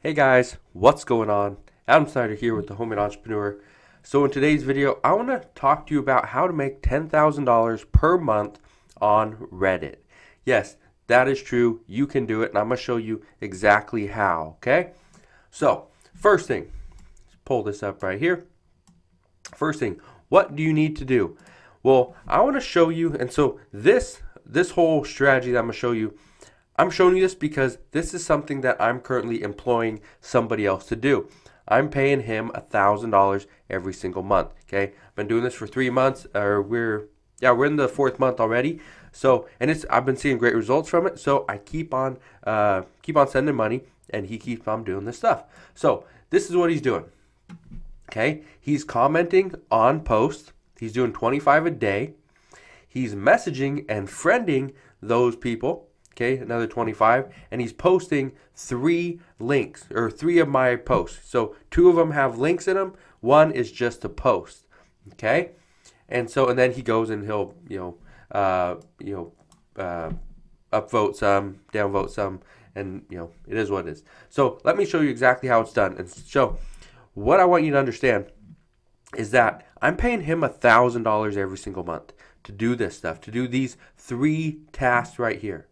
Hey guys, what's going on? Adam Snyder here with the Home and Entrepreneur. So in today's video, I want to talk to you about how to make $10,000 per month on Reddit. Yes, that is true. You can do it, and I'm going to show you exactly how, okay? So, first thing, let's pull this up right here. First thing, what do you need to do? Well, I want to show you, and so this whole strategy that I'm going to show you, I'm showing you this because this is something that I'm currently employing somebody else to do. I'm paying him $1,000 every single month. Okay, I've been doing this for 3 months. We're in the 4th month already. So, and I've been seeing great results from it. So I keep on sending money, and he keeps on doing this stuff. So this is what he's doing. Okay, he's commenting on posts. He's doing 25 a day. He's messaging and friending those people. Okay, another 25, and he's posting 3 links, or 3 of my posts. So 2 of them have links in them. 1 is just a post. Okay, and then he goes and he'll upvote some, downvote some, and it is what it is. So let me show you exactly how it's done. And so what I want you to understand is that I'm paying him $1,000 every single month to do this stuff, to do these 3 tasks right here.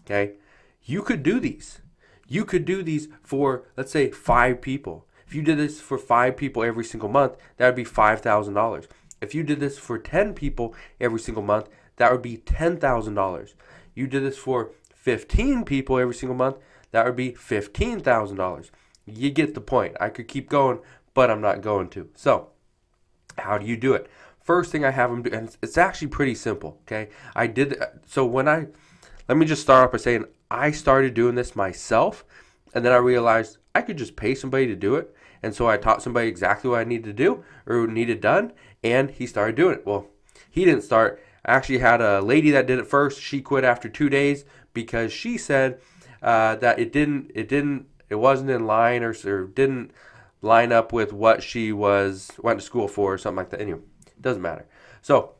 Okay, you could do these. You could do these for, let's say, 5 people. If you did this for 5 people every single month, that would be $5,000. If you did this for 10 people every single month, that would be $10,000. You did this for 15 people every single month, that would be $15,000. You get the point. I could keep going, but I'm not going to. So, how do you do it? First thing I have him do, and it's actually pretty simple. Okay, let me just start off by saying I started doing this myself, and then I realized I could just pay somebody to do it. And so I taught somebody exactly what I needed to do or needed done, and he started doing it. Well, he didn't start. I actually had a lady that did it first. She quit after 2 days because she said that it wasn't in line or didn't line up with what she went to school for or something like that. Anyway, it doesn't matter. So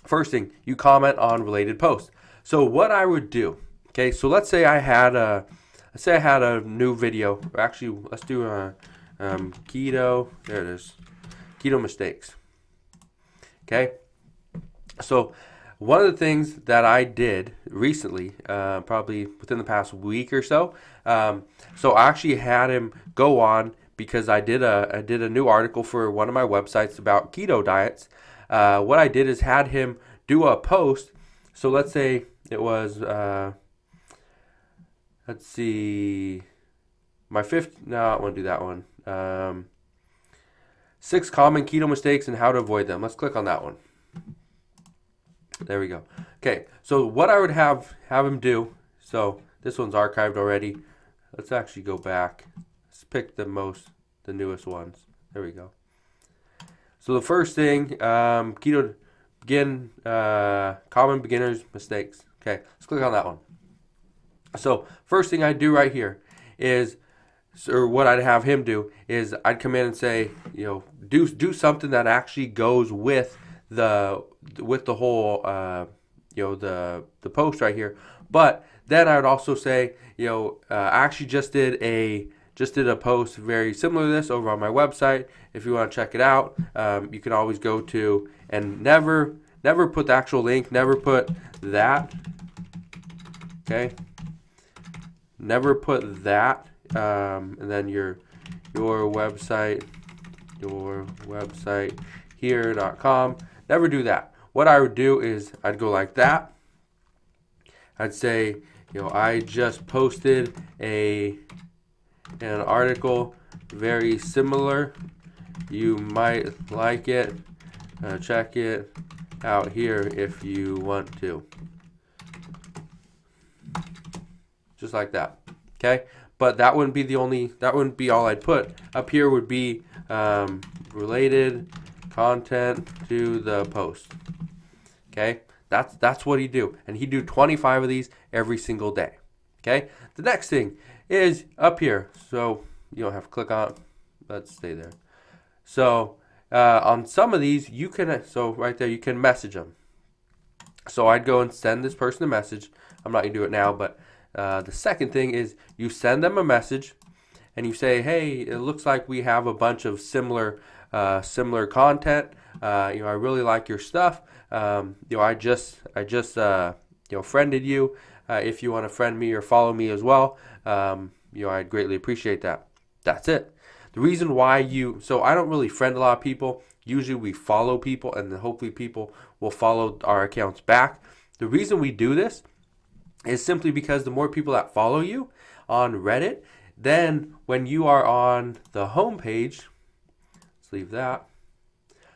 first thing, you comment on related posts. So what I would do, okay, so let's say I had a new video. Actually, let's do keto. There it is, keto mistakes. Okay, so one of the things that I did recently, probably within the past week or so, so I actually had him go on because I did a new article for one of my websites about keto diets. What I did is had him do a post. So let's say it was, let's see, my 5th, no, I won't do that one. 6 common keto mistakes and how to avoid them. Let's click on that one. There we go. Okay, so what I would have him do, so this one's archived already. Let's actually go back. Let's pick the newest ones. There we go. So the first thing, common beginners mistakes. Okay, let's click on that one. So first thing I do right here is, or what I'd have him do is, I'd come in and say, do something that actually goes with the whole the post right here. But then I would also say, I actually just did a post very similar to this over on my website. If you want to check it out, you can always go to, and never put the actual link, never put that. Okay, never put that, and then your website here.com. Never do that. What I would do is I'd go like that. I'd say, I just posted an article very similar. You might like it. Check it out here if you want to. Just like that. Okay? But that wouldn't be all I'd put. Up here would be related content to the post. Okay? That's what he'd do. And he'd do 25 of these every single day. Okay? The next thing is up here. So you don't have to click on it. Let's stay there. So on some of these, right there, you can message them. So I'd go and send this person a message. I'm not going to do it now, but the second thing is you send them a message, and you say, hey, it looks like we have a bunch of similar content. I really like your stuff. I just friended you. If you want to friend me or follow me as well, I'd greatly appreciate that. That's it. The reason why so I don't really friend a lot of people. Usually we follow people, and then hopefully people will follow our accounts back. The reason we do this is simply because the more people that follow you on Reddit, then when you are on the home page, let's leave that.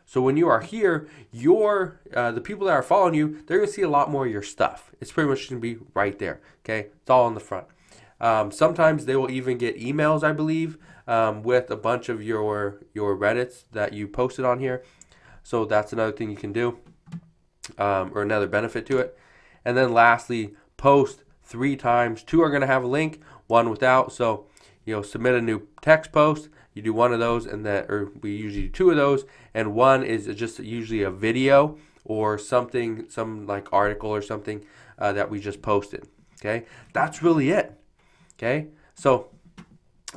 So when you are here, the people that are following you, they're going to see a lot more of your stuff. It's pretty much going to be right there. Okay, it's all on the front. Sometimes they will even get emails, I believe, with a bunch of your Reddits that you posted on here. So that's another thing you can do, or another benefit to it. And then lastly, post 3 times. 2 are going to have a link, 1 without. So submit a new text post. You do 1 of those, or we usually do 2 of those, and 1 is just usually a video or something, some like article or something that we just posted. Okay, that's really it. Okay, so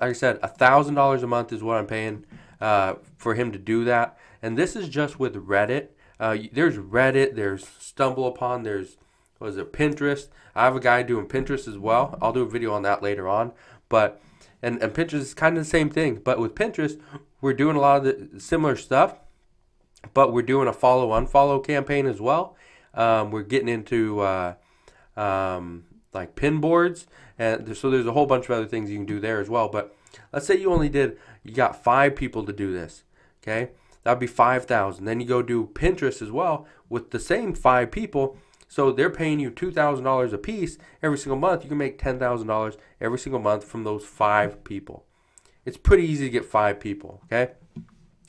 like I said, $1,000 a month is what I'm paying for him to do that, and this is just with Reddit. There's Reddit, there's StumbleUpon, there's Pinterest. I have a guy doing Pinterest as well. I'll do a video on that later on, but. And Pinterest is kind of the same thing, but with Pinterest, we're doing a lot of the similar stuff, but we're doing a follow-unfollow campaign as well. We're getting into like pin boards, and so there's a whole bunch of other things you can do there as well. But let's say you got 5 people to do this, okay? That would be 5,000. Then you go do Pinterest as well with the same 5 people. So they're paying you $2,000 a piece every single month. You can make $10,000 every single month from those 5 people. It's pretty easy to get 5 people, okay?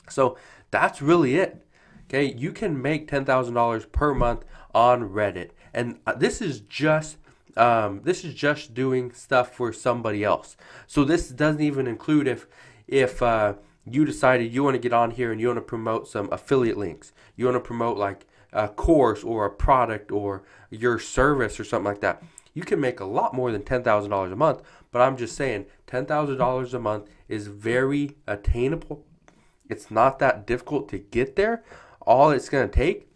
So that's really it, okay? You can make $10,000 per month on Reddit. And this is just doing stuff for somebody else. So this doesn't even include if you decided you want to get on here and you want to promote some affiliate links. You want to promote like a course or a product or your service or something like that. You can make a lot more than $10,000 a month, but I'm just saying $10,000 a month is very attainable. It's not that difficult to get there. All it's going to take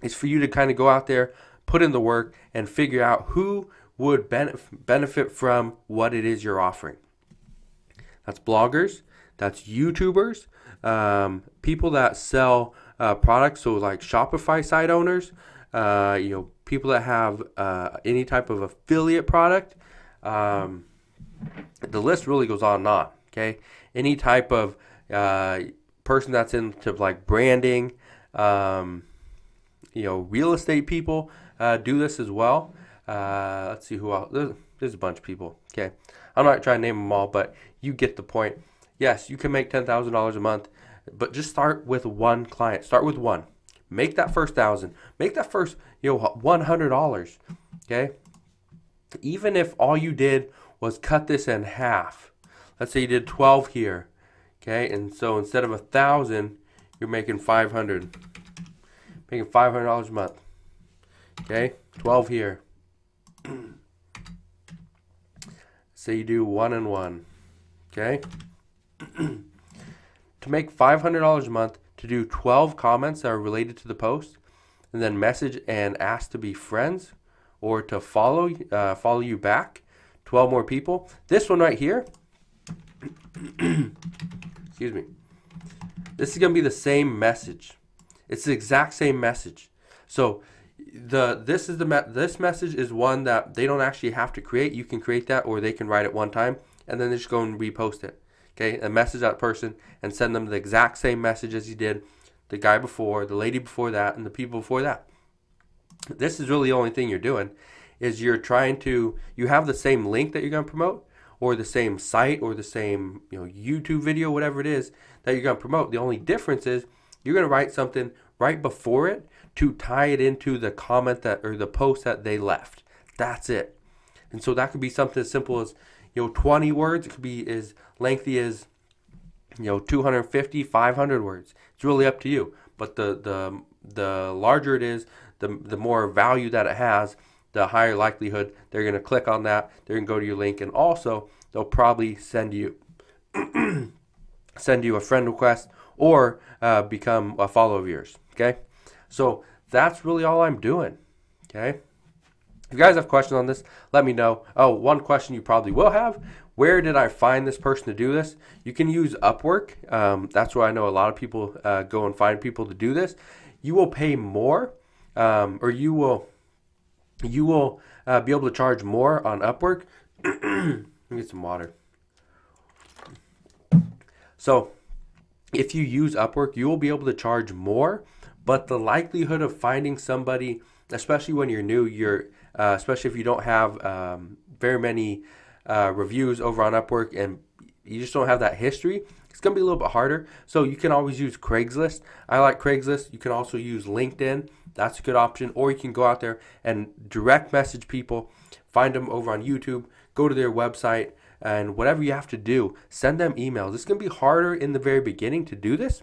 is for you to kind of go out there, put in the work, and figure out who would benefit from what it is you're offering. That's bloggers, that's YouTubers, people that sell products, so like Shopify site owners, people that have any type of affiliate product. The list really goes on and on. Okay, any type of person that's into like branding, real estate people do this as well. Let's see who else. There's a bunch of people. Okay, I'm not trying to name them all, but you get the point. Yes, you can make $10,000 a month. But just start with 1 client. Start with 1. Make that first 1,000. Make that first $100. Okay. Even if all you did was cut this in half. Let's say you did 12 here. Okay, and so instead of 1,000, you're making 500. Making $500 a month. Okay, 12 here. Say you do 1 and 1. Okay. To make $500 a month, to do 12 comments that are related to the post, and then message and ask to be friends or to follow you back, 12 more people. This one right here, excuse me, this is going to be the same message. It's the exact same message. So this message is one that they don't actually have to create. You can create that, or they can write it one time, and then they just go and repost it. Okay, and message that person and send them the exact same message as you did the guy before, the lady before that, and the people before that. This is really the only thing you're doing, is you have the same link that you're going to promote, or the same site, or the same YouTube video, whatever it is that you're going to promote. The only difference is you're going to write something right before it to tie it into the comment or the post that they left. That's it. And so that could be something as simple as 20 words. It could be as lengthy as 250, 500 words. It's really up to you. But the larger it is, the more value that it has, the higher likelihood they're going to click on that. They're going to go to your link, and also they'll probably send you send you a friend request, or become a follower of yours. Okay, so that's really all I'm doing. Okay, if you guys have questions on this, let me know. Oh, one question you probably will have: where did I find this person to do this? You can use Upwork. That's where I know a lot of people go and find people to do this. You will pay more, or you will be able to charge more on Upwork. Let me get some water. So if you use Upwork, you will be able to charge more, but the likelihood of finding somebody, especially when you're new, especially if you don't have very many reviews over on Upwork and you just don't have that history, it's going to be a little bit harder. So you can always use Craigslist. I like Craigslist. You can also use LinkedIn. That's a good option. Or you can go out there and direct message people, find them over on YouTube, go to their website, and whatever you have to do, send them emails. It's going to be harder in the very beginning to do this,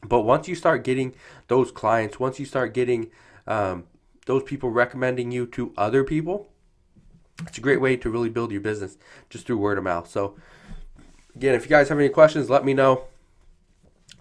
but once you start getting those clients, once you start getting those people recommending you to other people, it's a great way to really build your business just through word of mouth. So again, if you guys have any questions, let me know.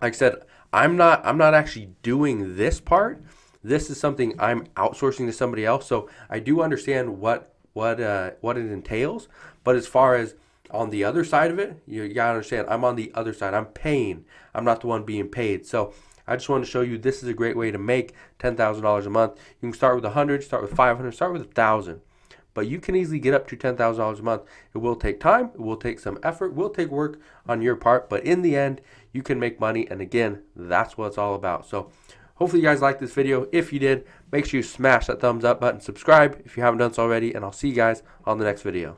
Like I said, I'm not actually doing this part. This is something I'm outsourcing to somebody else. So I do understand what it entails, but as far as on the other side of it, you gotta understand, I'm on the other side. I'm paying. I'm not the one being paid. So I just want to show you this is a great way to make $10,000 a month. You can start with 100, start with 500, start with 1,000, but you can easily get up to $10,000 a month. It will take time. It will take some effort. It will take work on your part, but in the end, you can make money. And again, that's what it's all about. So hopefully you guys liked this video. If you did, make sure you smash that thumbs up button, subscribe if you haven't done so already, and I'll see you guys on the next video.